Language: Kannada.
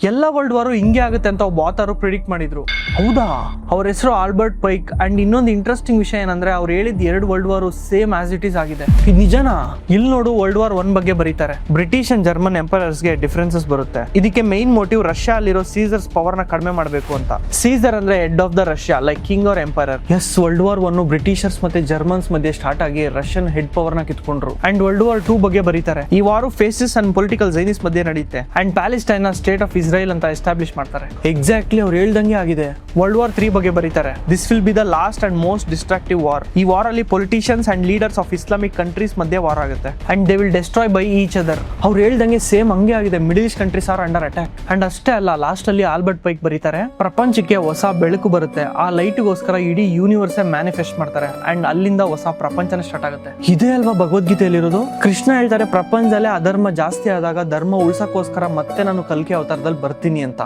ಎಲ್ಲ ವರ್ಲ್ಡ್ ವಾರು ಹಿಂಗೆ ಆಗುತ್ತೆ ಅಂತ ಒಬ್ಬ ಆಥರು ಪ್ರಿಡಿಕ್ಟ್ ಮಾಡಿದ್ರು. ಹೌದಾ? ಅವ್ರ ಹೆಸರು ಆಲ್ಬರ್ಟ್ ಪೈಕ್. ಅಂಡ್ ಇನ್ನೊಂದು ಇಂಟ್ರೆಸ್ಟಿಂಗ್ ವಿಷಯ ಏನಂದ್ರೆ ಅವ್ರು ಹೇಳಿದ 2 world ವಾರು same as it is ಆಗಿದೆ. ಇದು ನಿಜನಾ? ಇಲ್ಲಿ ನೋಡು, ವರ್ಲ್ಡ್ ವಾರ್ 1 ಬಗ್ಗೆ ಬರೀತಾರೆ. ಬ್ರಿಟಿಷ್ ಅಂಡ್ ಜರ್ಮನ್ ಎಂಪೈರ್ಸ್ಗೆ ಡಿಫರೆನ್ಸಸ್ ಬರುತ್ತೆ. ಇದಕ್ಕೆ ಮೈನ್ ಮೋಟಿವ್ ರಷ್ಯಾ ಅಲ್ಲಿರೋ ಸೀಸರ್ಸ್ ಪವರ್ ನ ಕಡಿಮೆ ಮಾಡಬೇಕು ಅಂತ. ಸೀಸರ್ ಅಂದ್ರೆ head of the Russia, like king or emperor. Yes, world war 1 Britishers ಮತ್ತೆ ಜರ್ಮನ್ಸ್ ಮಧ್ಯೆ ಸ್ಟಾರ್ಟ್ ಆಗಿ ರಷ್ಯನ್ ಹೆಡ್ ಪವರ್ ನ ಕಿತ್ಕೊಂಡ್ರು. ಅಂಡ್ ವರ್ಲ್ಡ್ ವಾರ್ 2 ಬಗ್ಗೆ ಬರೀತಾರೆ. ಈ ವಾರು ಫೇಸಿಸ್ ಅಂಡ್ ಪೊಲಿಟಿಕಲ್ ಜೈನಿಸ್ ಮಧ್ಯೆ ನಡೆಯುತ್ತೆ. ಅಂಡ್ ಪ್ಯಾಲೆಸ್ಟೈನ್ ನ ಸ್ಟೇಟ್ ಆಫ್ ಇಸ್ರೇಲ್ ಅಂತ ಎಸ್ಟಾಬ್ಲಿಷ್ ಮಾಡ್ತಾರೆ. ಎಕ್ಸಾಕ್ಟ್ಲಿ ಅವ್ರು ಹೇಳ್ದಂಗೆ ಆಗಿದೆ. ವರ್ಲ್ಡ್ ವಾರ್ 3 ಬಗ್ಗೆ ಬರೀತಾರೆ. This will be the last and most destructive war. ಈ ವಾರ್ ಅಲ್ಲಿ politicians and leaders of Islamic countries ಮಧ್ಯೆ ವಾರ್ ಆಗುತ್ತೆ. And they will destroy by each other. ಅವ್ರು ಹೇಳ್ದಂಗೆ ಸೇಮ್ ಹಂಗೆ ಆಗಿದೆ. Middle East countries are under attack. And ಅಷ್ಟೇ ಅಲ್ಲ, ಲಾಸ್ಟ್ ಅಲ್ಲಿ ಆಲ್ಬರ್ಟ್ ಪೈಕ್ ಬರೀತಾರೆ, ಪ್ರಪಂಚಕ್ಕೆ ಹೊಸ ಬೆಳಕು ಬರುತ್ತೆ. ಆ ಲೈಟ್ಗೋಸ್ಕರ ಇಡೀ ಯೂನಿವರ್ಸ್ ಮ್ಯಾನಿಫೆಸ್ಟ್ ಮಾಡ್ತಾರೆ. ಅಂಡ್ ಅಲ್ಲಿಂದ ಹೊಸ ಪ್ರಪಂಚನೇ ಸ್ಟಾರ್ಟ್ ಆಗುತ್ತೆ. ಇದೇ ಅಲ್ವಾ ಭಗವದ್ಗೀತೆಯಲ್ಲಿರೋದು? ಕೃಷ್ಣ ಹೇಳ್ತಾರೆ, ಪ್ರಪಂಚದಲ್ಲೇ ಅಧರ್ಮ ಜಾಸ್ತಿ ಆದಾಗ ಧರ್ಮ ಉಳ್ಸಕ್ಕೋಸ್ಕರ ಮತ್ತೆ ನಾನು ಕಲ್ಕಿ ಅವತಾರದಲ್ಲಿ ಬರ್ತೀನಿ ಅಂತ.